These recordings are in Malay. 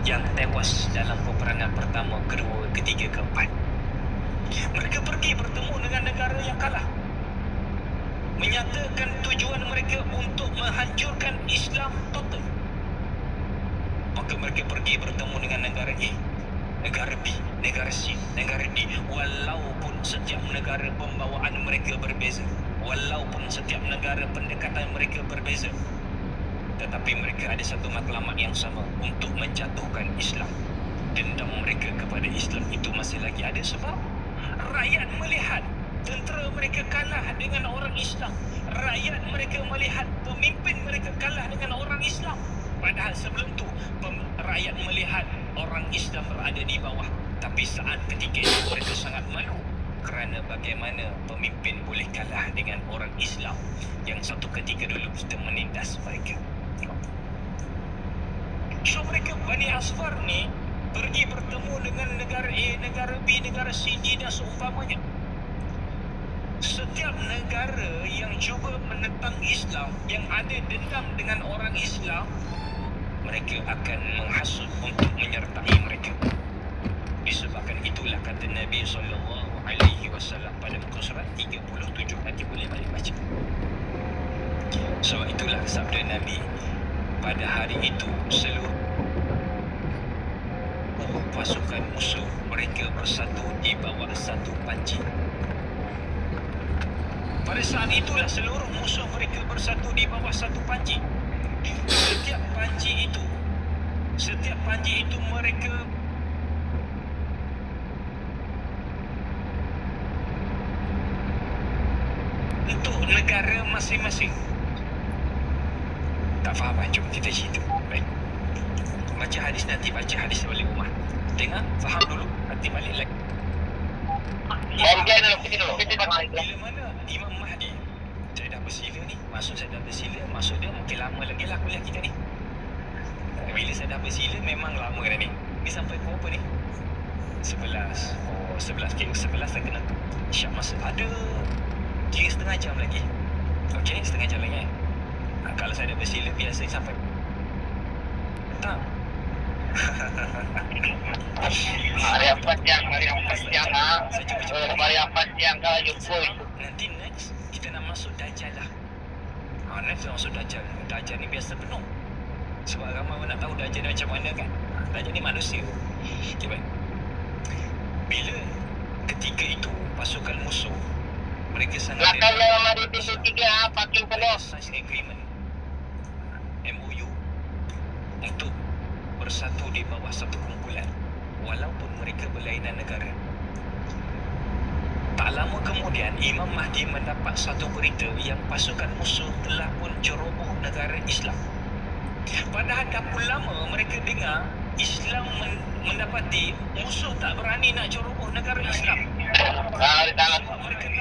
yang tewas dalam peperangan pertama, kedua, ketiga, keempat. Mereka pergi bertemu dengan negara yang kalah, menyatakan tujuan mereka untuk menghancurkan Islam total. Maka mereka pergi bertemu dengan negara A, negara B, negara C, negara D. Walaupun setiap negara pembawaan mereka berbeza, walaupun setiap negara pendekatan mereka berbeza, tetapi mereka ada satu matlamat yang sama, untuk menjatuhkan Islam. Dendam mereka kepada Islam itu masih lagi ada, sebab rakyat melihat tentera mereka kalah dengan orang Islam. Rakyat mereka melihat pemimpin mereka kalah dengan orang Islam. Padahal sebelum tu rakyat melihat orang Islam berada di bawah. Tapi saat ketika itu mereka sangat malu, kerana bagaimana pemimpin boleh kalah dengan orang Islam yang satu ketika dulu kita menindas mereka. So mereka Bani Asfar ni pergi bertemu dengan negara A, negara B, negara C, D dan seumpamanya. Setiap negara yang cuba menentang Islam, yang ada dendam dengan orang Islam, mereka akan menghasut untuk menyertai mereka. Disebabkan itulah kata Nabi SAW pada muka surat 37, nanti boleh balik baca. Sebab itulah sabda Nabi, pada hari itu seluruh pasukan musuh mereka bersatu di bawah satu panci. Pada saat itulah seluruh musuh mereka bersatu di bawah satu panci. Setiap panci itu mereka untuk negara masing-masing. Tak faham kan? Jom kita cerita. Baik. Baca hadis, nanti baca hadis balik rumah. Tengok, faham dulu, nanti balik lagi. Bila mana Imam Mahdi, saya dah bersila ni, saya dah bersila, maksud dia mungkin lama lagi lah kuliah kita ni. Bila saya dah bersila, memang lama dah ni. Ni sampai pukul apa ni? 11. Oh, 11. Okay, 11 saya kena syak masa. Ada 3,5 jam lagi. Okey, setengah jam lagi. Kalau saya dah bersila, biasanya sampai petang. Hari yang panjang kalau jumpa. Nanti next kita nak masuk Dajjal lah. Next kita masuk Dajjal. Dajjal ni biasa penuh. Sebab ramai orang nak tahu Dajjal ni macam mana kan. Dajjal ni manusia. Okay, baik. Bila ketika itu pasukan musuh mereka sangat sign agreement, MOU, untuk bersatu di bawah satu kumpulan walaupun mereka berlainan negara. Tak lama kemudian Imam Mahdi mendapat satu berita yang pasukan musuh telah pun ceroboh negara Islam. Padahal dah pun lama mereka dengar Islam mendapati musuh tak berani nak ceroboh negara Islam. Mereka tahu kekuatan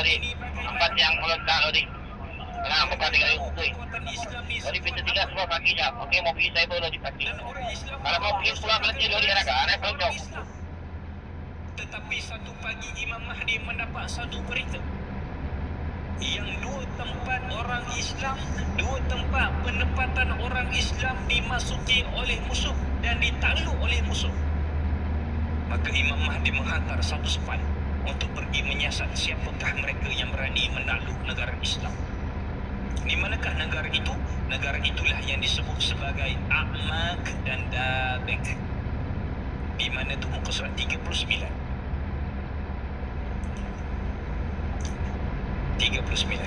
ini Tempat yang meledak tadi. Nah, bukan dengan kekuatan Islam ni. Jadi pintu 3 semua pagi jap. Okey, mau pergi saya boleh dipati. Kalau mau pergi pulang nanti dulu dia nak pojok. Tetapi satu pagi Imam Mahdi mendapat satu berita yang dua tempat orang Islam, dua tempat penempatan orang Islam dimasuki oleh musuh dan ditakluk oleh musuh. Maka Imam Mahdi menghantar satu sepan untuk pergi menyiasat siapakah mereka yang berani menakluk negara Islam. Di manakah negara itu? Negara itulah yang disebut sebagai A'mak dan Dabek. Di mana tu muka surat 39. 39.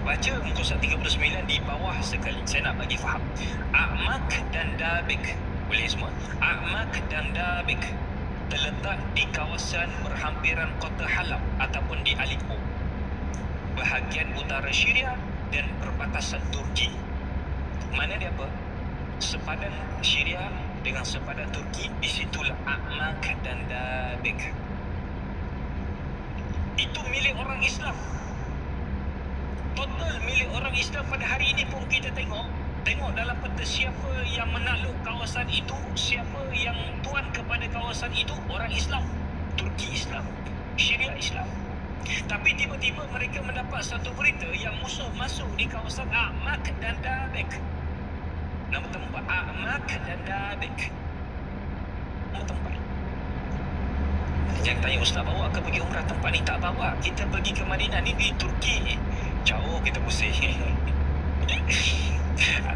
Baca muka surat 39 di bawah sekali. Saya nak bagi faham. A'mak dan Dabek. Boleh semua. A'mak dan Dabek terletak di kawasan berhampiran kota Halab ataupun di Aleppo, bahagian utara Syria dan perbatasan Turki. Mana dia apa? Sepadan Syria dengan sepadan Turki. Di situlah A'mak dan Dabek. Itu milik orang Islam. Total milik orang Islam pada hari ini pun kita tengok dalam peta siapa yang menakluk kawasan itu, siapa yang tuan kepada kawasan itu, orang Islam, Turki Islam, Syria Islam. Tapi tiba-tiba mereka mendapat satu berita yang musuh masuk di kawasan A'mak dan Dabek. Nama tempat A'mak dan Dabek. Nama tempat. Jangan tanya Ustaz bawa ke pergi umrah tempat ni, tak bawa. Kita pergi ke Madinah ni di Turki. Jauh kita pusing.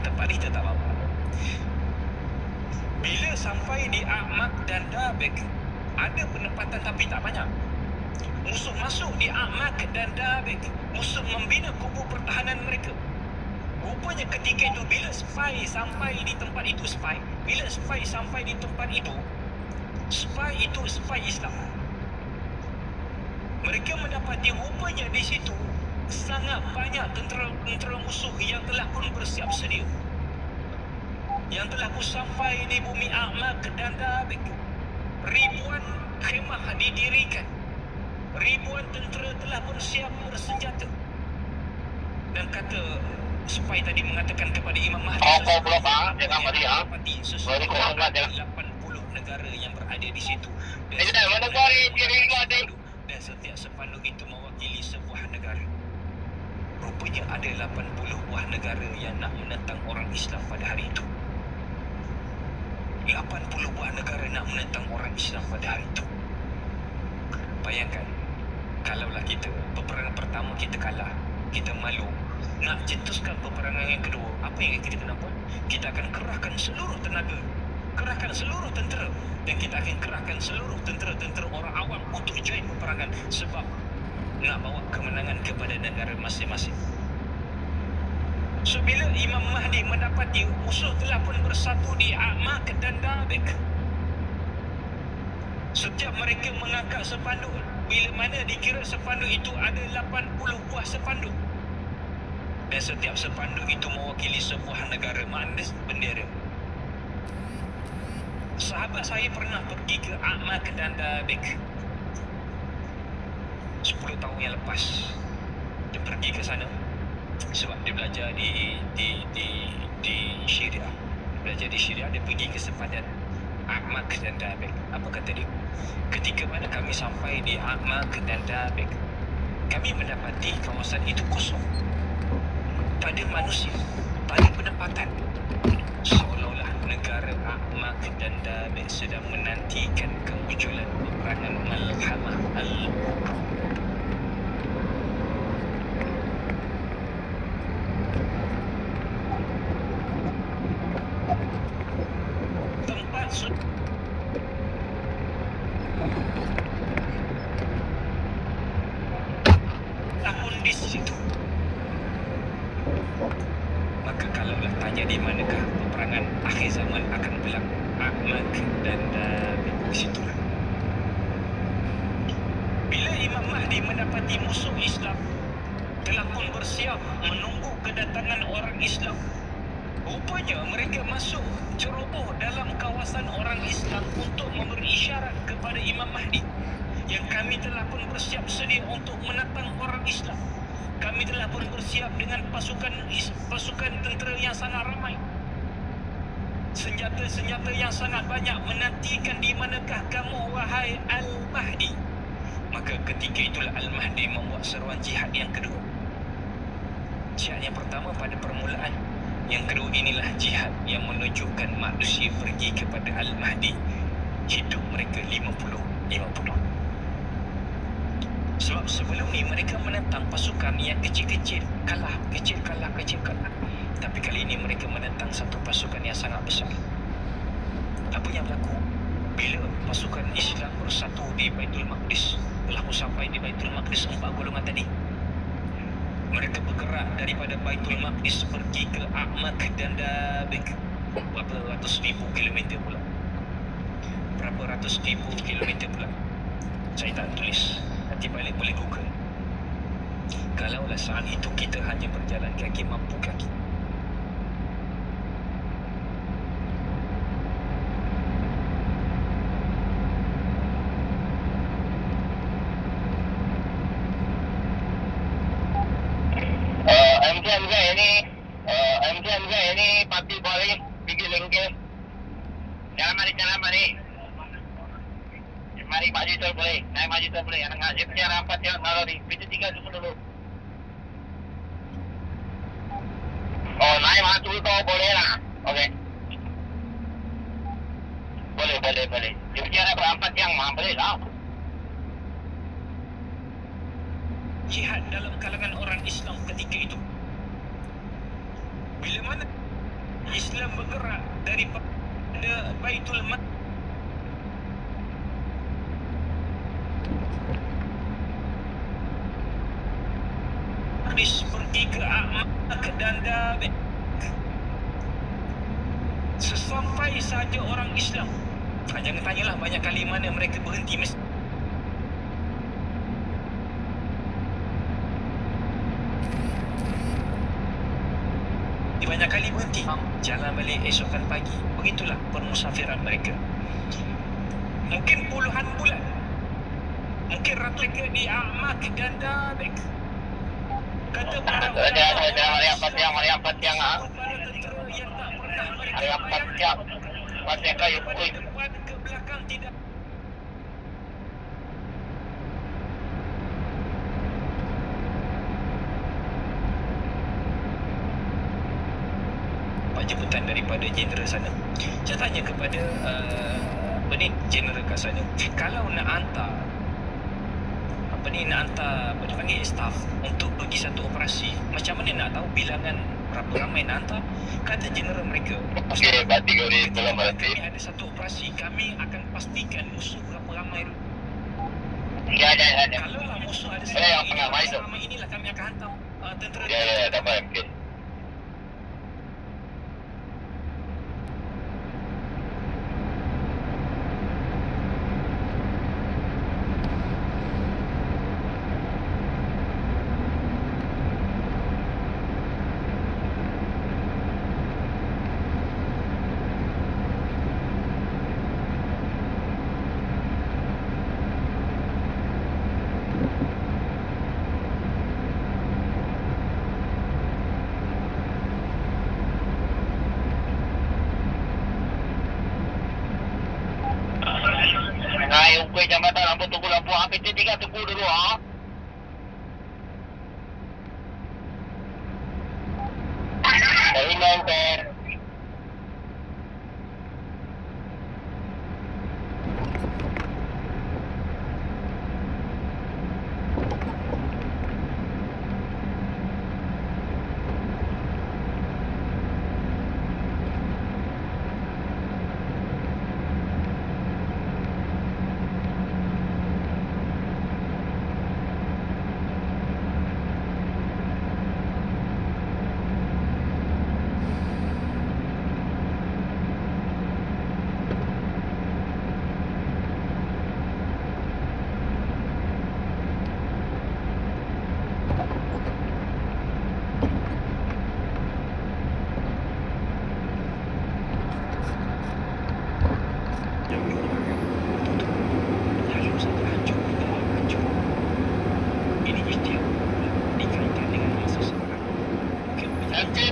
Tempat ni kita tak bawa. Bila sampai di A'mak dan Dabek, ada penempatan tapi tak banyak. Musuh masuk di A'mak dan Dabek. Musuh membina kubu pertahanan mereka. Rupanya ketika itu bila spy sampai di tempat itu, bila spy sampai di tempat itu, spy Islam. Mereka mendapati rupanya di situ sangat banyak tentera musuh yang telah pun bersiap sedia, yang telah pun sampai di bumi A'mak dan Dabek. Ribuan khemah didirikan, ribuan tentera telah pun siap bersenjata. Dan kata spy tadi mengatakan kepada Imam Mahdi, 80 negara yang berada di situ. Dan setiap sepanduk itu mewakili sebuah negara. Rupanya ada 80 buah negara yang nak menentang orang Islam pada hari itu. 80 buah negara nak menentang orang Islam pada hari itu. Bayangkan, kalaulah kita peperangan pertama kita kalah, kita malu. Nak cetuskan peperangan yang kedua, apa yang kita kena buat? Kita akan kerahkan seluruh tenaga, kerahkan seluruh tentera, dan kita akan kerahkan seluruh tentera-tentera orang awam untuk join peperangan, sebab nak bawa kemenangan kepada negara masing-masing. So bila Imam Mahdi mendapati musuh telah pun bersatu di A'mak dan Dabek, setiap mereka mengangkat sepanduk. Bila mana dikira sepanduk itu ada 80 buah sepanduk, dan setiap sepanduk itu mewakili sebuah negara, makna bendera. Sahabat saya pernah pergi ke A'mak dan Dabek 10 tahun yang lepas. Dia pergi ke sana sebab dia belajar di Syria. Belajar di Syria, dia pergi ke sepadan A'mak dan Dabek. Apa kata dia? Ketika mana kami sampai di A'mak dan Dabek, kami mendapati kawasan itu kosong. Tak ada manusia, tak ada penempatan. Seolah-olah negara A'mak dan Dabek sedang menantikan kemunculan peperangan Malhamah Al-Kubra. Tempat tahun di situ. Maka kalaulah tanya di manakah peperangan akhir zaman akan berlaku, A'mak dan Dabek di situlah. Bila Imam Mahdi mendapati musuh Islam telah pun bersiap menunggu kedatangan orang Islam, rupanya mereka masuk ceroboh dalam kawasan orang Islam untuk memberi isyarat kepada Imam Mahdi yang kami telah pun bersiap sedia untuk menentang orang Islam. Kami telah pun bersiap dengan pasukan tentera yang sangat ramai, senjata-senjata yang sangat banyak, menantikan di manakah kamu wahai Al-Mahdi. Maka ketika itulah Al-Mahdi membuat seruan jihad yang kedua. Jihad yang pertama pada permulaan, yang kedua inilah jihad yang menunjukkan manusia pergi kepada Al-Mahdi. Hidup mereka 50. Sebab sebelum ni mereka menentang pasukan yang kecil-kecil, kalah. Tapi kali ini mereka menentang satu pasukan yang sangat besar. Apa yang berlaku? Bila pasukan Islam bersatu di Baitul Maqdis, telah sampai di Baitul Maqdis, 4 golongan tadi, mereka bergerak daripada Baitul Maqdis pergi ke A'mak dan Dabek. Berapa ratus ribu kilometer pula. Saya tak tulis, nanti balik boleh Google. Kalaulah saat itu kita hanya berjalan kaki, mampu kaki. MJ ini pati boleh pergi lengke. Jangan mari. Mari maju tu boleh. Naik maju tu boleh. Anak ngaji punya rapat yang kalau di pintu 3 dulu. Oh, naik maju tu boleh lah. Okey. Boleh. Dia punya ada berempat yang boleh lah. Jihad dalam kalangan orang Islam ketika itu. Bila mana Islam bergerak daripada Baitul Maqdis pergi ke Amak dan Dabek. Sesampai saja orang Islam, jangan tanyalah banyak kali mana mereka berhenti mesti. Banyak kali berhenti, jalan balik esokan pagi. Begitulah permusafiran mereka. Mungkin puluhan bulan, mungkin ratusan di Amak dan Dabek. Kata para ulama, Ada empat yang masih kayu kuih. depan ke belakang tidak. Jemputan daripada jeneral sana. Saya tanya kepada jeneral kat sana, kalau nak hantar nak hantar staff untuk pergi satu operasi, macam mana nak tahu bilangan berapa ramai nak hantar? Kata jeneral mereka, Okey, berarti kau ni belum berarti. kami ada satu operasi, kami akan pastikan musuh berapa ramai. Ya. Kalau lah musuh ada yang tengah main tu. ramai, inilah kami akan hantar tentera. Ya, tak apa. Okey. Kuih jambatan lampu tunggu lampu habis tiga tunggu dulu ha. Dari Mangkok.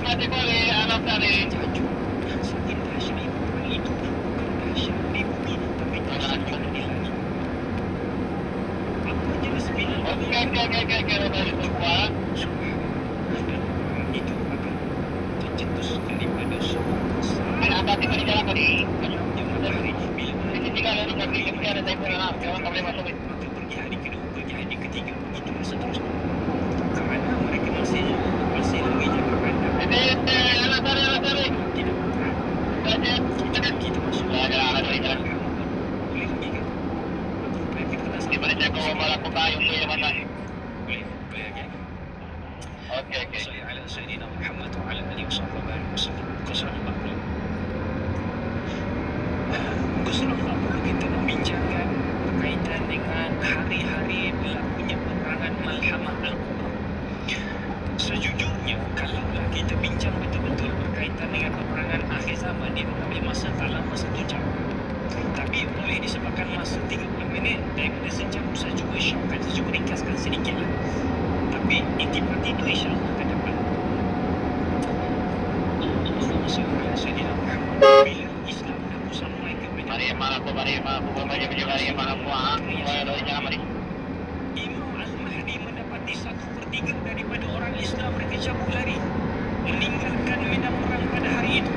Mati boleh anak tadi. Semakin dahsyat perang itu, bukan dahsyat di bumi, tapi dahsyat juga di langit. Apa jenis bina Okey. itu akan tercetus daripada semua Kenapa tiba di jalan tadi? yang matahari bila mana Ini tinggal lalu kami mesti ada telefon lah. Jangan tak boleh masuk. maka pergi hari kedua, pergi hari ketiga, begitu seterusnya. Kerana mereka masih lagi jaga pandang. Anak tadi. Tidak berperang. Kita masuk Jalan. boleh lagi kan? Kita kena Di mana saya kau malah kau kayu tu yang mana? boleh lagi. Okey. Salli ala Sayyidina Muhammad wa ala alihi wasallam. Qasrah 40. Qasrah 40 kita membincangkan berkaitan dengan hari-hari berlakunya peperangan Malhamah Al-Kubra. Sejujurnya, kalaulah kita bincang betul-betul berkaitan dengan peperangan akhir zaman, dia mengambil masa tak lama 1 jam. Tapi oleh disebabkan masa 30 minit daripada sejam, saya cuba syokkan, saya cuba ringkaskan sedikit lah. Tapi intisari itu insyaAllah akan dapat. Allahumma salli ala Sayyidina Muhammad. Bila Islam dah sampai ke Madinah, Mari aku Imam Al-Mahdi mendapati 1/3 daripada orang Islam mereka cabut lari, meninggalkan medan perang pada hari itu.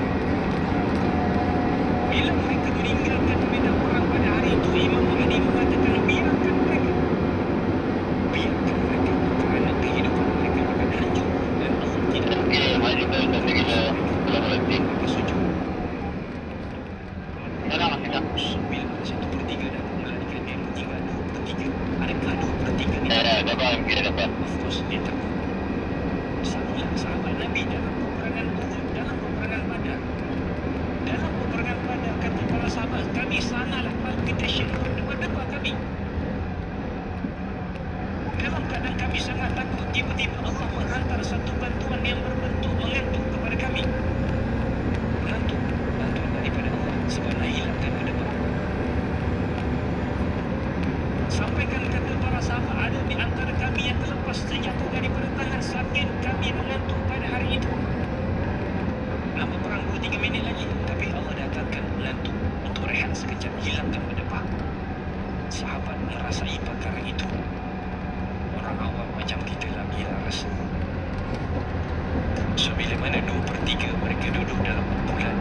So bila mana 2/3 mereka duduk dalam kumpulan,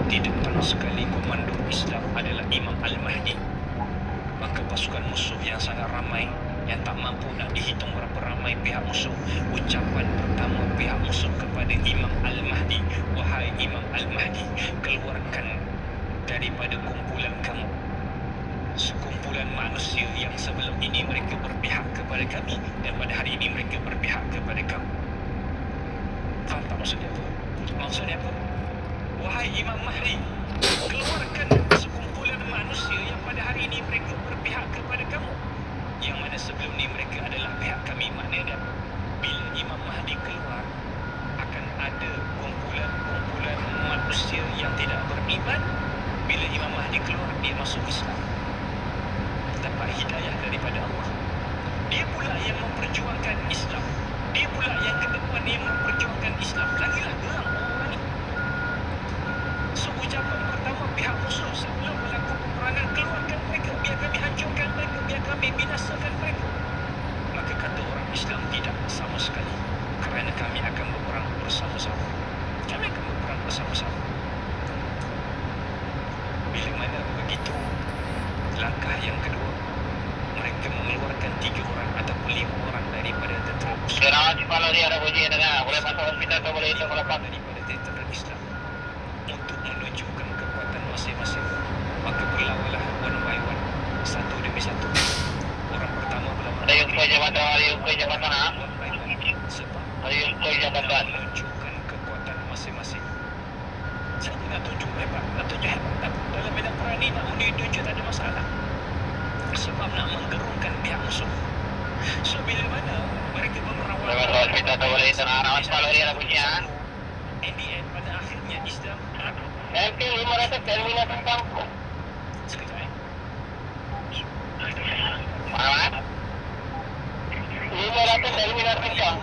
di depan sekali komando Islam adalah Imam Al-Mahdi, maka pasukan musuh yang sangat ramai, yang tak mampu nak dihitung berapa ramai pihak musuh, ucapan pertama pihak musuh kepada Imam Al-Mahdi, wahai Imam Al-Mahdi, keluarkan daripada kumpulan kamu sekumpulan manusia yang sebelum ini mereka berpihak kepada kami dan pada hari ini mereka berpihak kepada kamu. Faham tak maksudnya apa? Maksudnya apa? Wahai Imam Mahdi, keluarkan sekumpulan manusia yang pada hari ini mereka berpihak kepada kamu, yang mana sebelum ni mereka adalah pihak kami. Maknanya bila Imam Mahdi keluar, akan ada kumpulan-kumpulan manusia yang tidak beriman. Bila Imam Mahdi keluar, dia masuk Islam, dapat hidayah daripada Allah. Dia pula yang memperjuangkan Islam, dia pula yang ke depan yang memperjuangkan Islam. Lagilah geram orang ni. So ucapan pertama pihak musuh sebelum melakukan peperangan, keluarkan mereka, biar kami hancurkan mereka, biar kami binasakan mereka. Maka kata orang Islam, tidak, sama sekali, kerana kami akan berperang bersama-sama. Kami akan berperang bersama-sama. Bila mana begitu, langkah yang kedua, mereka mengeluarkan 3 orang ataupun 5 orang daripada tentera musuh. Sekarang kalau dia ada bunyi dengar, boleh masuk hospital atau boleh itu melepas daripada tentera Islam untuk menunjukkan kekuatan masing-masing. Maka berlawanlah one by one, satu demi satu. Orang pertama berlawan. Ada yang kau jabatan, ada yang kau jabatan ah. One by one. Sebab Ada yang kau jabatan. menunjukkan kekuatan masing-masing. Saya nak tunjuk hebat, nak tunjuk hebat. Dalam medan perang ni nak tunjuk tak ada masalah. Sebab nak menggerungkan pihak musuh. So bila mana mereka memerawat, Boleh masuk hospital atau boleh itu nak kalau dia ada bunyi ah. in the end, pada akhirnya Islam LP 500 terminal tentang sekejap mana? 500 terminal tentang.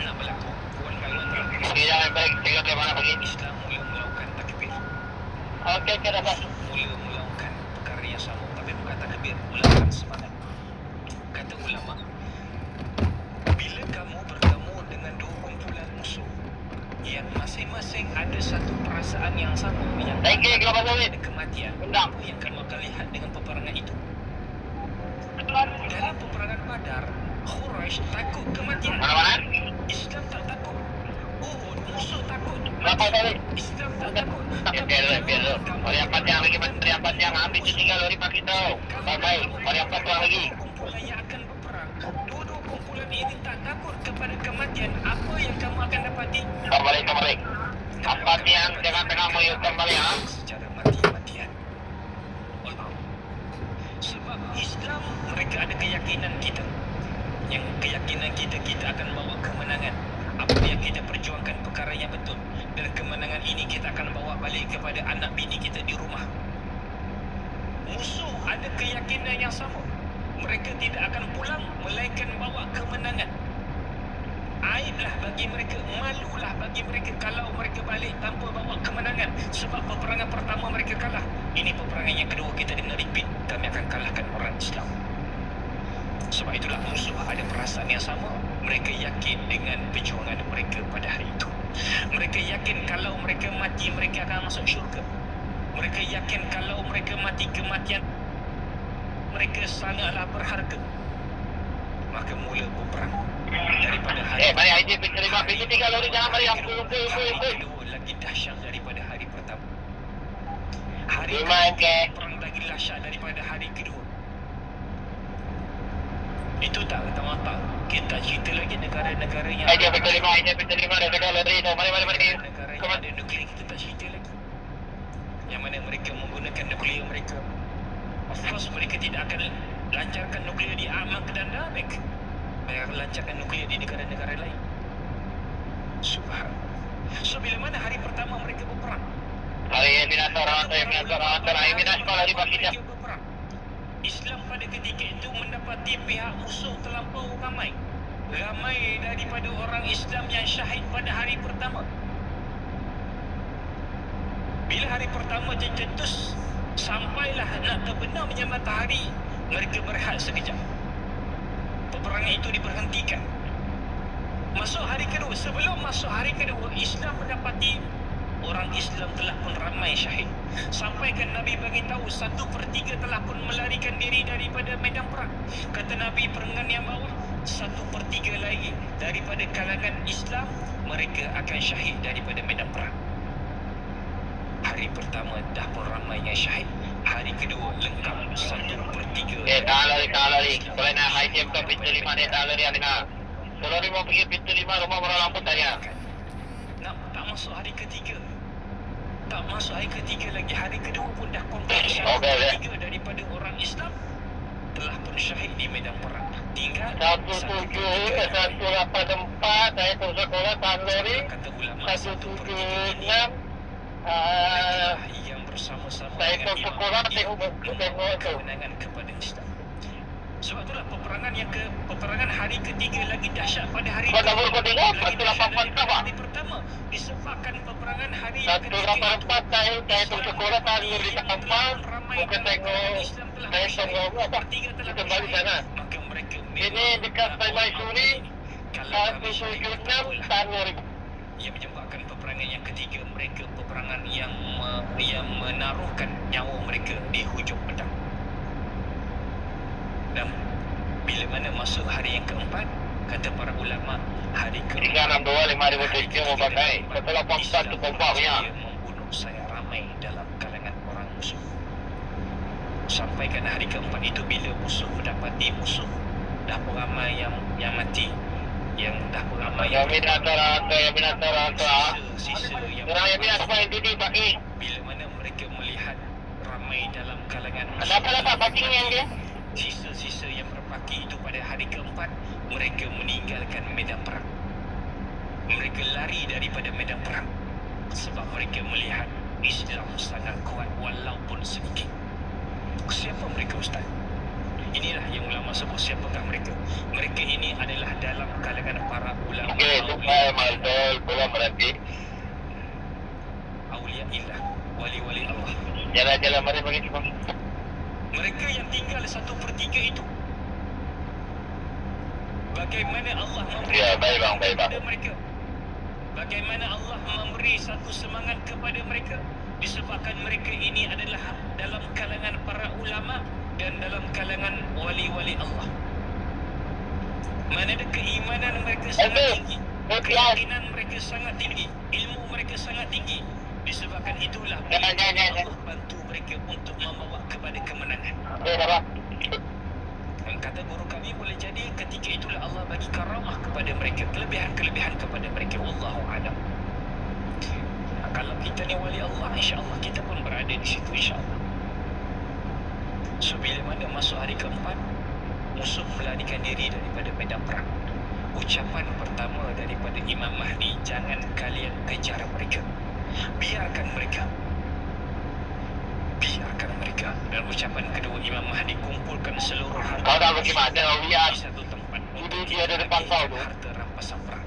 nak berlaku one by one terakhir. Okey, jangan baik. Tengok ke mana pergi. Islam mula melakukan takbir, Okey, dapat. mula melakukan perkara yang sama, tapi bukan takbir, melakukan semangat. Kata ulama, bila kamu bertemu dengan 2 kumpulan musuh yang masing-masing ada satu perasaan yang sama, yang Thank you, kelapa sawit. ada kematian, Undang. apa yang kamu akan lihat dengan peperangan itu? Dalam peperangan Badar, Quraisy takut kematian, Mana-mana? Islam tak takut. Uhud, musuh takut, Kelapa sawit. Islam tak takut. Biar lu. Orang panjang lagi, orang panjang ambil tu tinggal lori pakai tau. Baik, orang panjang lagi. Kumpulan yang akan berperang, dua-dua kumpulan ini tak takut kepada kematian. Apa yang kamu akan dapati? Kembali. Apa yang jangan tengah melihat kembali ah. Secara mati-matian. Allah. Sebab Islam, mereka ada keyakinan kita. Yang keyakinan kita akan bawa kemenangan. Apa yang kita perjuangkan perkara yang betul. Dan kemenangan ini kita akan bawa balik kepada anak bini kita di rumah. Musuh ada keyakinan yang sama. Mereka tidak akan pulang melainkan bawa kemenangan. Aiblah bagi mereka, malulah bagi mereka kalau mereka balik tanpa bawa kemenangan. Sebab peperangan pertama mereka kalah. Ini peperangan yang kedua kita kena repeat. Kami akan kalahkan orang Islam. Sebab itulah musuh ada perasaan yang sama. Mereka yakin dengan perjuangan mereka pada hari itu. Mereka yakin kalau mereka mati, mereka akan masuk syurga. Mereka yakin kalau mereka mati, kematian mereka sangatlah berharga. Maka mula berperang. Daripada hari Balik ID terima. Pergi tinggal lori jangan balik. Ampun. kedua lagi dahsyat daripada hari pertama. Hari Iman ke? perang lagi dahsyat daripada hari kedua. Itu tak mata-mata. Kita cerita lagi negara-negara yang ID terima. Dah tinggal lori tu. Mari. negara yang ada nuklear, kita tak cerita lagi. Yang mana mereka menggunakan nuklear mereka. Of course mereka tidak akan lancarkan nuklear di Amak dan Damek. Mereka akan lancarkan nuklear di negara-negara lain. Subhanallah. So bila mana hari pertama mereka berperang? Hari ini nak orang Hari ini nak sekolah di Pakistan. Mereka berperang. Islam pada ketika itu mendapati pihak musuh terlampau ramai. Ramai daripada orang Islam yang syahid pada hari pertama. Bila hari pertama tercetus, sampailah nak terbenamnya matahari, mereka berehat sekejap. Peperangan itu diberhentikan. Masuk hari kedua, sebelum masuk hari kedua, Islam mendapati orang Islam telah pun ramai syahid. Sampaikan Nabi bagi tahu 1/3 telah pun melarikan diri daripada medan perang. Kata Nabi perenggan yang bawah, 1/3 lagi daripada kalangan Islam mereka akan syahid daripada medan perang. Hari pertama dah pun ramai yang syahid. Hari kedua lengkap 1/3. tahan lari. Kalau nak high jump ke pintu 5 dia tahan lari dengar. Kalau ni mau pergi pintu 5 rumah merah lampu tanya. Tak masuk hari ketiga. Tak masuk hari ketiga lagi. Hari kedua pun dah confirm Okey, 1/3 daripada orang Islam telah pun syahid di medan perang. Tinggal 178 saya terus sekolah tahan lari. kata ulama 176 yang bersama-sama saya dengan terus sekolah tengok tu. kemenangan kepada Islam. Sebab itulah peperangan hari ketiga lagi dahsyat pada hari Kau dah kau tengok lagi dahsyat 184 daripada apa? hari pertama disebabkan peperangan hari yang ketiga 184 saya terus sekolah tahan lari di tempat. Bukan tengok saya tengok apa. Kita balik sana. maka mereka Ini dekat Taimai Suri. 176 tahan lari. yang menyebabkan peperangan yang ketiga mereka peperangan yang menaruhkan nyawa mereka di hujung pedang. Dan bila mana masuk hari yang keempat, kata para ulama, hari keempat 362 5,007 mau pakai. 184 tu kompak punya. dia membunuh saya ramai dalam kalangan orang musuh. Sampaikan hari keempat itu bila musuh mendapati musuh dah pun ramai yang mati, yang dah pun ramai Yang minat rata. sisa yang Orang yang minat apa yang duduk pakai. bila mana mereka melihat ramai dalam kalangan Kenapa dapat backing yang dia? sisa-sisa yang berpaki itu pada hari keempat mereka meninggalkan medan perang. Mereka lari daripada medan perang sebab mereka melihat Islam sangat kuat walaupun sedikit. Siapa mereka ustaz? Inilah yang ulama sebut siapakah mereka. Mereka ini adalah dalam kalangan para ulama Okey, tupai maltol pulang berhenti. Aulia illah, wali-wali Allah. Jalan-jalan mari bagi cuma. Mereka yang tinggal 1/3 itu, bagaimana Allah memberi Ya, baik bang, baik bang. kepada mereka? Bagaimana Allah memberi satu semangat kepada mereka? Disebabkan mereka ini adalah dalam kalangan para ulama dan dalam kalangan wali-wali Allah. Mana ada keimanan mereka sangat tinggi, keyakinan mereka sangat tinggi, ilmu mereka sangat tinggi. Disebabkan itulah Allah bantu mereka untuk membawa kepada kemenangan. Okey, dah. Dan kata guru kami, boleh jadi ketika itulah Allah bagi karamah kepada mereka, kelebihan-kelebihan kepada mereka. Wallahu a'lam. Kalau kita ni wali Allah, insya-Allah kita pun berada di situ, insya-Allah. So bila mana masuk hari keempat, musuh melarikan diri daripada medan perang. Ucapan pertama daripada Imam Mahdi, jangan kalian kejar mereka. Biarkan mereka. Dan ucapan kedua Imam Mahdi, kumpulkan seluruh harta Kau dah pergi mana, Awliya? di satu tempat Ini dia ada depan kau tu. harta rampasan perang.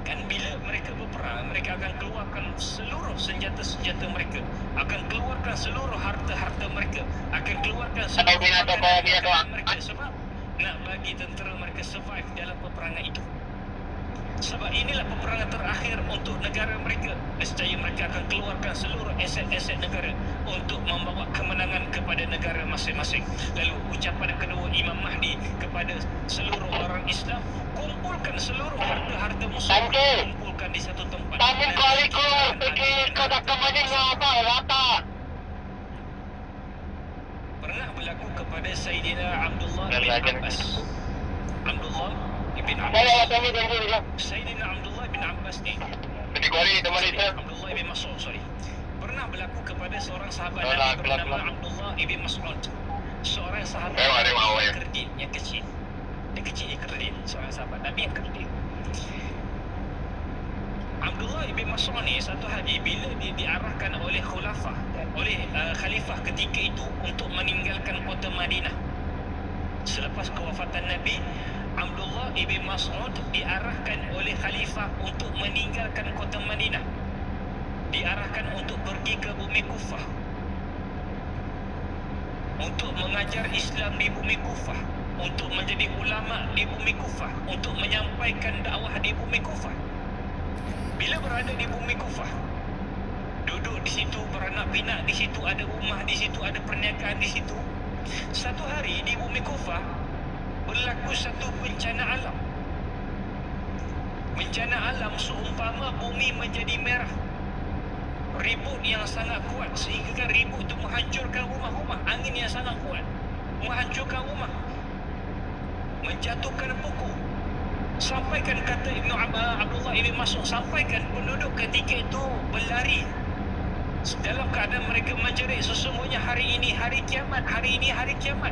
Dan bila mereka berperang, mereka akan keluarkan seluruh senjata-senjata mereka, akan keluarkan seluruh harta-harta mereka, akan keluarkan seluruh makanan mereka, sebab nak bagi tentera mereka survive dalam peperangan itu. Sebab inilah peperangan terakhir untuk negara mereka. Nescaya mereka akan keluarkan seluruh aset-aset negara untuk membawa kemenangan kepada negara masing-masing. Lalu ucapan kedua Imam Mahdi kepada seluruh orang Islam, kumpulkan seluruh harta-harta musuh, kumpulkan di satu tempat. Tamu kali kau pergi kau dah kemana apa? Rata. Pernah berlaku kepada Sayyidina Abdullah bin Abbas. Abdullah bin Saya Abbas. tunggu dia. Sayyidina Abdullah bin Abbas ni, Pergi kuari teman itu. Abdullah bin Mas'ud, pernah berlaku kepada seorang sahabat Nabi bernama Abdullah bin Mas'ud. Seorang sahabat yang kerdil, yang kecil. Dia kecil, dia kerdil. Seorang sahabat Nabi yang kerdil. Abdullah bin Mas'ud ni satu hari bila dia diarahkan oleh khalifah ketika itu untuk meninggalkan kota Madinah. Selepas kewafatan Nabi, Abdullah bin Mas'ud diarahkan oleh khalifah untuk meninggalkan kota Madinah. Diarahkan untuk pergi ke bumi Kufah, untuk mengajar Islam di bumi Kufah. untuk menjadi ulama di bumi Kufah, untuk menyampaikan dakwah di bumi Kufah. Bila berada di bumi Kufah, duduk di situ, beranak pinak di situ, ada rumah di situ, ada perniagaan di situ. Satu hari di bumi Kufah berlaku satu bencana alam. Bencana alam seumpama bumi menjadi merah. Ribut yang sangat kuat sehingga ribut itu menghancurkan rumah-rumah. Angin yang sangat kuat menghancurkan rumah, menjatuhkan pokok. Sampaikan, kata Abdullah Ibn Mas'ud, sampaikan penduduk ketika itu berlari dalam keadaan mereka menjerit, sesungguhnya hari ini hari kiamat, hari ini hari kiamat.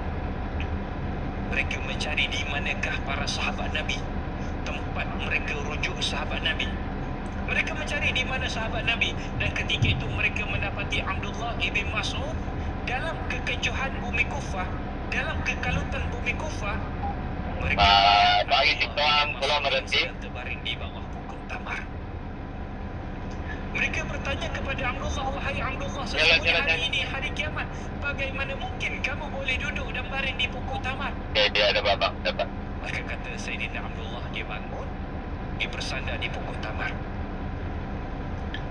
Mereka mencari di manakah para sahabat Nabi, tempat mereka rujuk sahabat Nabi. Mereka mencari di mana sahabat Nabi, dan ketika itu mereka mendapati Abdullah Ibn Mas'ud dalam kekecohan bumi Kufah, dalam kekalutan bumi Kufah. Mereka bagi kita belum berhenti terbaring di bawah pokok tamar. Mereka bertanya kepada Abdullah, wahai Abdullah, sesungguhnya hari ini hari kiamat, bagaimana mungkin kamu boleh duduk dan baring di pokok tamar? Dia ada babak dapat. Maka kata Sayyidina Abdullah, dia bangun, dia bersandar di pokok tamar.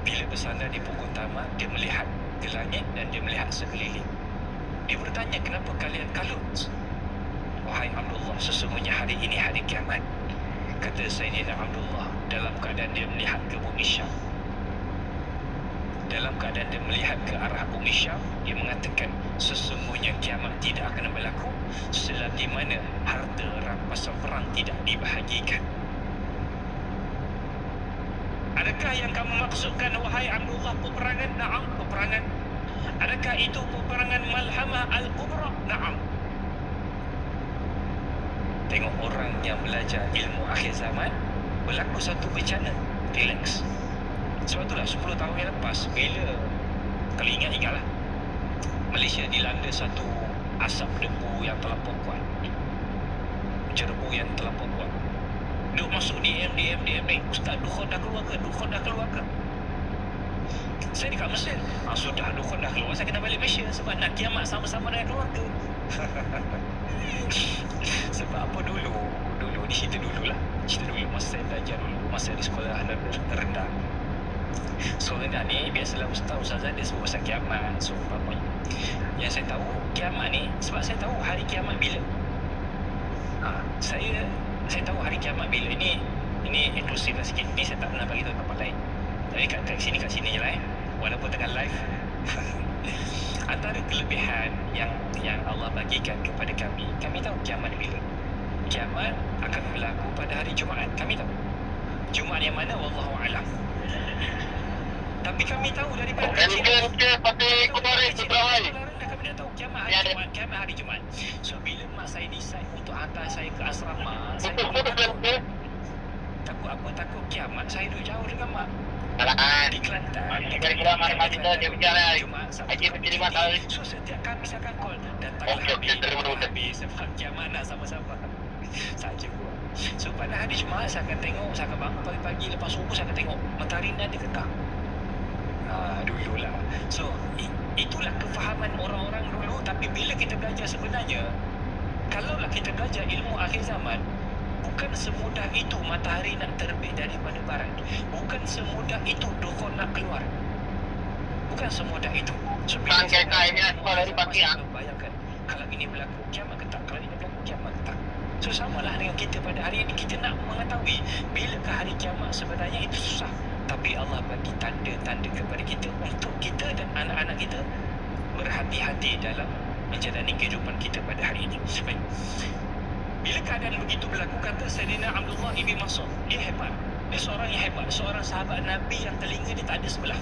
Bila bersandar di pokok tamar, dia melihat ke langit dan dia melihat sekeliling. Dia bertanya, kenapa kalian kalut? Wahai Abdullah, sesungguhnya hari ini hari kiamat. Kata Sayyidina Abdullah, dalam keadaan dia melihat ke bumi Syam. Dalam keadaan dia melihat ke arah bumi Syam, dia mengatakan, sesungguhnya kiamat tidak akan berlaku selagi mana harta rampasan perang tidak dibahagikan. Adakah yang kamu maksudkan, wahai Abdullah, peperangan? Na'am, peperangan. Adakah itu peperangan Malhamah Al-Kubra? Na'am. Tengok orang yang belajar ilmu akhir zaman, berlaku satu bencana. Relax. Sebab itulah 10 tahun yang lepas, bila, kalau ingat-ingatlah, Malaysia dilanda satu asap debu yang terlampau kuat, jerbu yang terlampau kuat. Duk masuk DM ni, Ustaz, Dukhon dah keluar ke? Dukhon dah keluar ke? Saya dekat Mesir. Sudah, Dukhon dah keluar, saya kena balik Malaysia sebab nak kiamat sama-sama dengan keluarga. Sebab apa dulu ni cerita dulu masa saya belajar dulu, masa di sekolah rendah. Sekolah rendah ni biasalah ustazah dia sebut pasal kiamat. So apa yang saya tahu kiamat ni, sebab saya tahu hari kiamat bila. Saya tahu hari kiamat bila. Ini inklusif lah sikit. Ni saya tak pernah bagi tahu tempat lain. Tapi kat sini je lah walaupun tengah live. Antara kelebihan yang Allah bagikan kepada kami tahu kiamat bila. Kiamat akan berlaku pada hari Jumaat. Kami tahu Jumaat yang mana, wallahu alam. Tapi kami tahu daripada kami dah tahu kiamat hari Jumaat, kiamat hari Jumaat. So bila mak saya decide untuk hantar saya ke asrama, saya takut apa? Takut kiamat saya duduk jauh dengan mak. Di Kelantan. Dia bicara Jumaat, Haji berterima kasih. so setiap kami saya akan call, datanglah habis sebab kiamat nak sama-sama saja gua. So pada hari Jumaat saya akan tengok, saya akan bangun pagi-pagi lepas subuh, saya akan tengok matahari ni ada ke tak. Dululah. So itulah kefahaman orang-orang dulu. Tapi bila kita belajar sebenarnya, kalaulah kita belajar ilmu akhir zaman, bukan semudah itu matahari nak terbit daripada barat. Bukan semudah itu Dukhon nak keluar. Bukan semudah itu. So bila bayangkan, kalau ini berlaku kiamat ke tak, kalau ini berlaku kiamat ke tak. So samalah dengan kita pada hari ini. Kita nak mengetahui bilakah hari kiamat, sebenarnya itu susah. Tapi Allah bagi tanda-tanda kepada kita untuk kita dan anak-anak kita berhati-hati dalam menjalani kehidupan kita pada hari ini. Baik. Bila keadaan begitu berlaku, kata Sayyidina Abdullah Ibn Mas'ud, dia hebat. Dia seorang yang hebat, seorang sahabat Nabi yang telinga dia tak ada sebelah.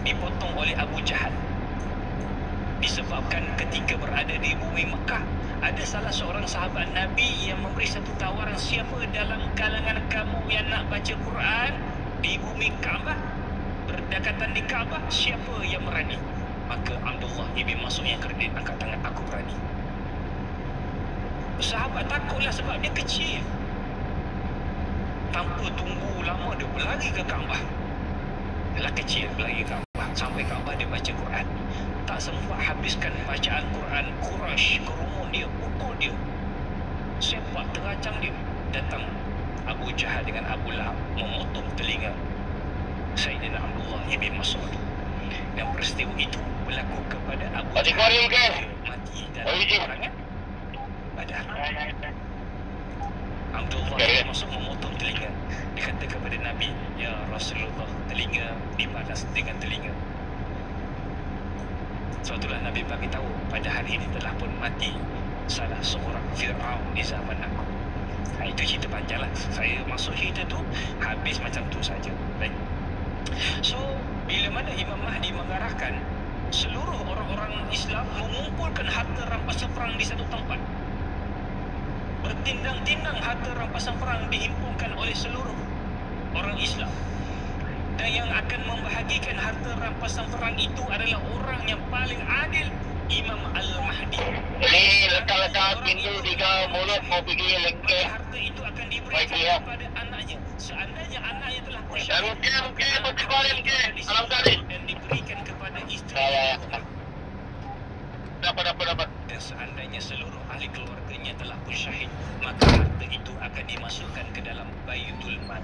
Dipotong oleh Abu Jahal. Disebabkan ketika berada di bumi Mekah, ada salah seorang sahabat Nabi yang memberi satu tawaran, siapa dalam kalangan kamu yang nak baca Quran di bumi Kaabah, berdekatan di Kaabah, siapa yang berani? Maka Abdullah Ibn Mas'ud yang kredit angkat tangan, aku berani. Sahabat takutlah sebab dia kecil. Tanpa tunggu lama dia berlari ke Kaabah. Dia kecil berlari ke Kaabah. sampai Kaabah dia baca Quran. Tak sempat habiskan bacaan Quran, Quraisy kerumun dia, pukul dia, sepak terancam dia. Datang Abu Jahal dengan Abu Lahab memotong telinga Sayyidina Abdullah ibn Mas'ud. Dan peristiwa itu berlaku kepada Abu Jahal mati dalam peperangan Badar. Abdullah ibn Mas'ud memotong telinga. Dia kata kepada Nabi, "Ya Rasulullah, telinga dibalas dengan telinga." Suatulah Nabi bagi tahu, pada hari ini telah pun mati salah seorang Fir'aun di zaman aku. Itu cerita panjang lah. Saya masuk cerita tu habis macam tu saja. Baik. So, bila mana Imam Mahdi mengarahkan seluruh orang-orang Islam mengumpulkan harta rampasan perang di satu tempat, bertindang-tindang harta rampasan perang dihimpunkan oleh seluruh orang Islam. Dan yang akan membahagikan harta rampasan perang itu adalah orang yang paling adil, Imam Al-Mahdi. Ini letak-letak pintu 3 mulut mau pergi lengket. Harta itu akan diberikan kepada anaknya. Seandainya anaknya telah Okey, pasti balik ke. Alam kali. dan diberikan kepada isteri. Dapat. Dan seandainya seluruh ahli keluarganya telah pun syahid, maka harta itu akan dimasukkan ke dalam Baitul Mal.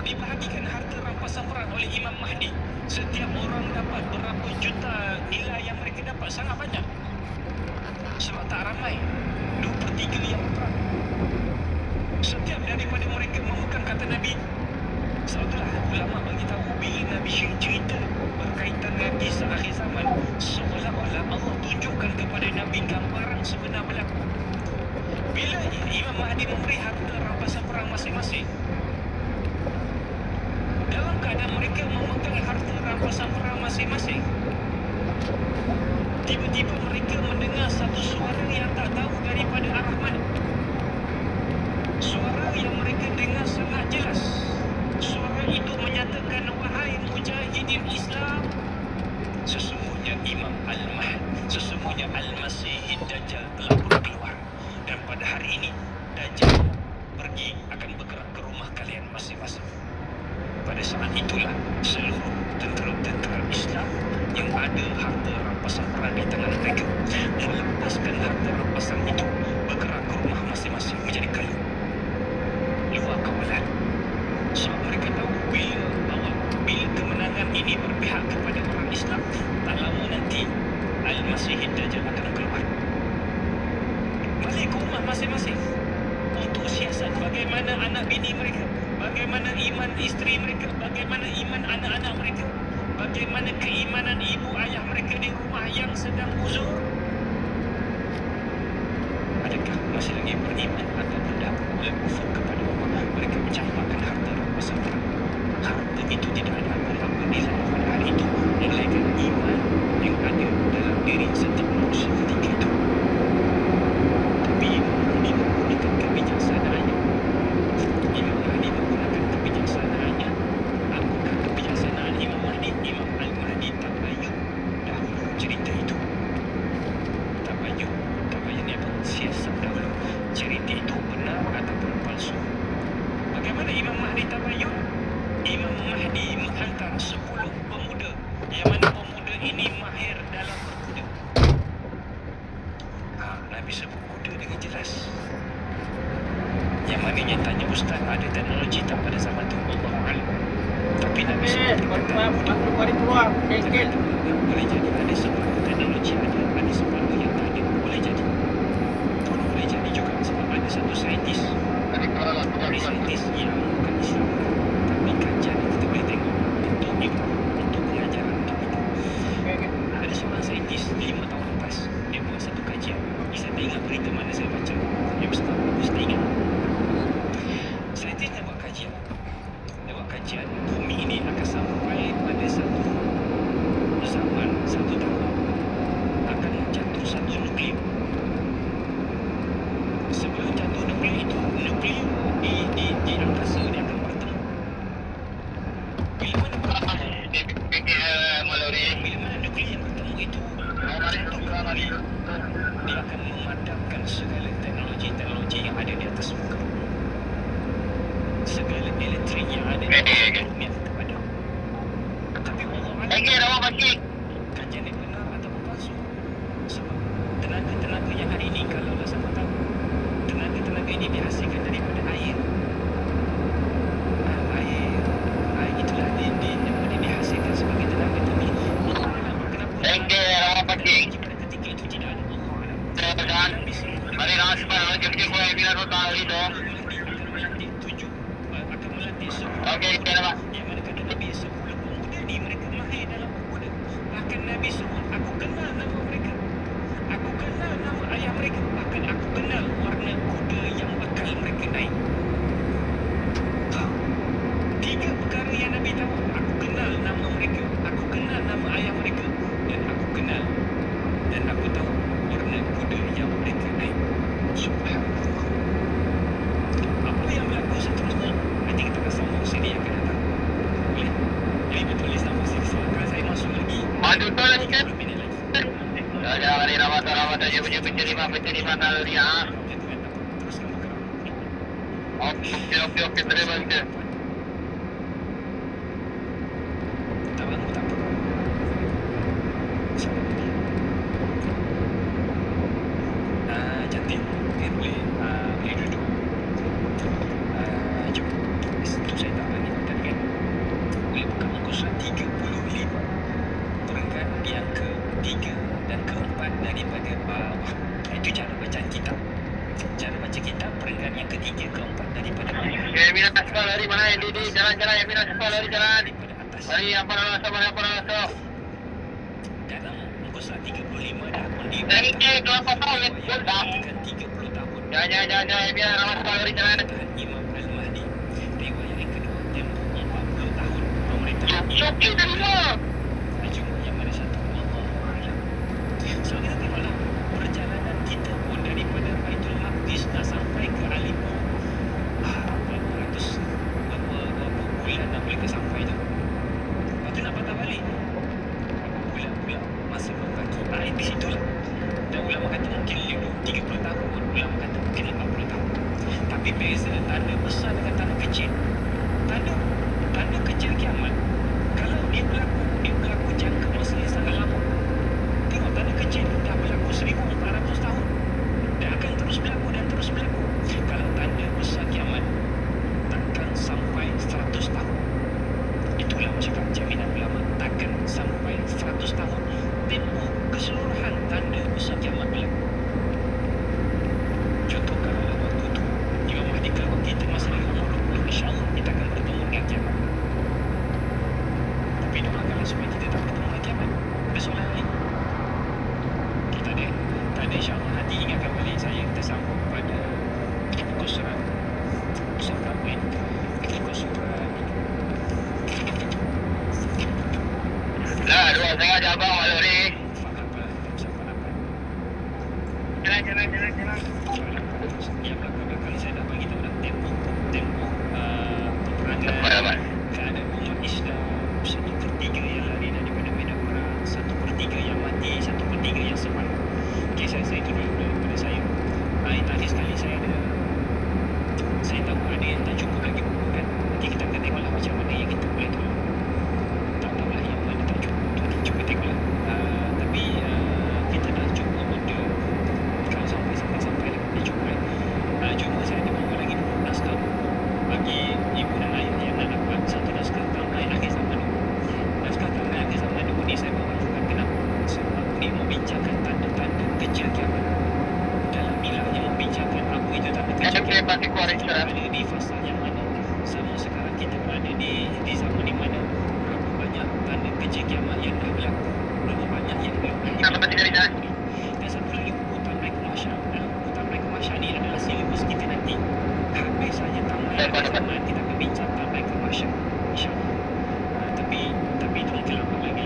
Dibahagikan harta rampasan perang oleh Imam Mahdi. Setiap orang dapat berapa juta nilai yang mereka dapat, sangat banyak. Sebab tak ramai 2/3 yang perang. Setiap daripada mereka memegang kata Nabi. Seolah ulama bagi tahu, bila Nabi cerita berkaitan dengan kisah akhir zaman, seolah-olah Allah tunjukkan kepada Nabi gambaran sebenar berlaku. Bila Imam Mahdi memberi harta rampasan perang masing-masing, dalam keadaan mereka memegang harta rampasan perang masing-masing, tiba-tiba mereka mendengar satu suara yang tak tahu daripada arah mana. Suara yang mereka dengar sangat jelas. Suara itu menyatakan, "Wahai mujahidin Islam, sesungguhnya Imam Al-Mahdi, sesungguhnya Al-Masih Dajjal telah pun keluar. Dan pada hari ini Dajjal pergi akan bergerak ke rumah kalian masing-masing." Pada saat itulah seluruh tentera-tentera Islam yang ada harta rampasan perang di tangan mereka melepaskan harta rampasan itu, bergerak ke rumah masing-masing menjadi kayu luar kawalan. Sebab mereka tahu bila kemenangan ini berpihak kepada orang Islam, tak lama nanti Al-Masih Dajjal akan keluar. Balik ke rumah masing-masing untuk siasat bagaimana anak bini mereka, bagaimana iman isteri mereka, bagaimana iman anak-anak mereka, bagaimana keimanan ibu ayah mereka di rumah yang sedang uzur. Adakah masih lagi beriman ataupun dah mulai kufur kepada Allah? Mereka mencampakkan harta rampasan perang. Harta itu tidak ada apa-apa nilai pada hari itu, melainkan iman yang ada dalam diri setiap manusia ketika itu. Tapi Imam Mahdi menggunakan kebijaksanaannya. Imam Mahdi menggunakan kebijaksanaannya. Apakah kebijaksanaan Imam Mahdi? Imam Al-Mahdi tabayun dahulu cerita itu. Tabayun ni apa? Siasat dahulu. Cerita itu benar ataupun palsu. Bagaimana Imam Mahdi tabayun? Imam Mahdi menghantar 10 pemuda, yang mana pemuda ini mahir dalam berkuda. Nabi sebut kuda dengan jelas. Yang mananya tanya ustaz, ada teknologi tak pada zaman tu? Allahu a'lam. Tapi Nabi sebut keluar. Boleh jadi ada sebab teknologi ada sebab yang tak ada. Boleh jadi. Boleh jadi juga sebab ada satu saintis. Saintis yang bukan Islam, tapi kajian kita boleh tengok untuk pengajaran untuk kita. Ada seorang saintis 5 tahun lepas dia buat satu kajian. Saya tak ingat berita mana saya baca. Dia mesti ingat. Saintis dia buat kajian. Dia buat kajian bumi ini akan sampai pada satu zaman, satu tahun akan jatuh satu nuklear. Sebelum jatuh nuklear itu, nuklear di angkasa dia akan bertemu. Bila mana nuklear yang bertemu itu jatuh ke bumi, dia akan memadamkan segala teknologi yang ada di atas muka bumi. Segala elektrik yang ada di atas muka bumi akan terpadam. Okey, dah pagi. Kajian ni benar ataupun palsu? Sebab tenaga-tenaga yang hari ini, kalau lah sama tahu, tenaga-tenaga ini dihasilkan daripada air. Air itulah dihasilkan sebagai tenaga. Tapi kenapa Okey, dah pagi. pada ketika itu tidak ada Allah alam. Jangan. Mari nak sebab kerja kau yang biar rotan itu. Akan melatih 7, akan melatih 10. Okey, dah pak. Yang mana kata Nabi 10 pemuda ni mereka mahir dalam berkuda. Bahkan Nabi sebut, aku kenal nama mereka. Aku kenal nama ayah mereka. Bahkan aku kenal warna kuda yang bakal mereka naik. Tiga perkara yang Nabi tahu. Aku kenal nama mereka. Aku kenal nama ayah mereka. Dan aku kenal dan aku tahu warna kuda yang mereka naik. Subhanallah. Apa yang berlaku seterusnya? Nanti kita akan sambung siri yang akan datang. Boleh? Jadi betul boleh sambung siri sebab saya masuk lagi Maju tu lagi kan? 10 minit lagi. Jangan hari rawat aja punya pencerita dia. Okey, Tuhan, tak apa. Teruskan bergerak. Okey, terima kasih. Tak bangun tak apa. Sabar. Cantik. Okey, boleh duduk. Jom. Itu saya tak lagi tadi kan. Boleh buka muka surat 35. Perenggan yang ke-3 dan ke-4 daripada bawah. Itu cara bacaan kitab. Cara baca kitab perenggan yang ke-3, ke-4 daripada bawah. Okay, Mina sekolah lari mana? Di jalan-jalan ya, Mina sekolah lari jalan. Daripada atas. Mari apa nak masuk? Dalam muka surat 35 dah pun dia. Kelapa tahu ya. Dah. Kan 30 tahun. Jangan, Mina nama sekolah lari jalan. Pemerintahan Imam Al-Mahdi. Riwayat yang kedua, tempoh 40 tahun pemerintahan Cuk kita semua. Cuma yang mana satu Allahu'alam. So kita tengoklah perjalanan kita pun daripada Baitul Maqdis nak sampai ke Aleppo. Berapa bulan nak boleh ke sampai tu. Lepas tu nak patah balik. Berapa bulan pula masa berbagi. Di situlah. Dan ulama kata mungkin 30 tahun. Ulama kata mungkin 80 tahun. Tapi beza tanda besar dengan tanda kecil. Tanda kecil kiamat, kalau dia berlaku jangka masa yang sangat lama. Tengok tanda kecil dah berlaku 1400 tahun. Dan akan terus berlaku dan terus berlaku. Kalau tanda besar kiamat takkan sampai 100 tahun. Itulah cakap jaminan ulama, takkan sampai 100 tahun. Tempoh keseluruhan tanda besar kiamat berlaku. Contoh kalau waktu tu Imam Mahdi kalau kita masih lagi umur 20, insya-Allah kita akan bertemu dengan kiamat. Tapi doakanlah supaya kita tak bertemu dengan kiamat. Ada soalan lain? Kita tak ada insya-Allah. Nanti ingatkan balik saya, kita sambung pada muka surat berapa ini? Muka surat Dah, 2,5 jam abang malu ni. Jalan. Yang belakang-belakang saya dah bagi tahu dah tempoh peperangan Apa? keadaan umat Islam, 1/3 yang lari daripada medan perang, 1/3 yang mati, 1/3 yang selamat. Kisah saya itu dulu daripada saya. Tadi sekali saya tahu ada yang tak cukup lagi buku kan. Nanti kita akan tengoklah macam mana yang kita boleh tolong. Tak tahulah yang mana tak cukup tu, cuba tengoklah. Tapi kita dah cuba order. Kalau sampai lah dia cukup kan. Cuma saya ada bawa lagi dulu naskah buku bagi ibu dan ayah yang nak dapat satu naskah Tamai Akhir Zaman dulu. Naskah Tamai Akhir Zaman dulu ni saya bawa juga. Kenapa? Sebab dia membincangkan tanda-tanda kecil kiamat. Dalam milahnya membincangkan apa itu tanda kecil kiamat. Kita berada di fasa yang mana. Sama sekarang kita berada di zaman di mana berapa banyak tanda kecil kiamat yang dah berlaku. Berapa banyak yang belum berlaku. Dan satu lagi buku Tamai Kemasyar. Dalam buku Tamai Kemasyar ni adalah silibus kita nanti. Habis saja Tamai Akhir Zaman, kita akan bincang Tamai Kemasyar, InsyaAllah. Tapi itu mungkin lambat lagi.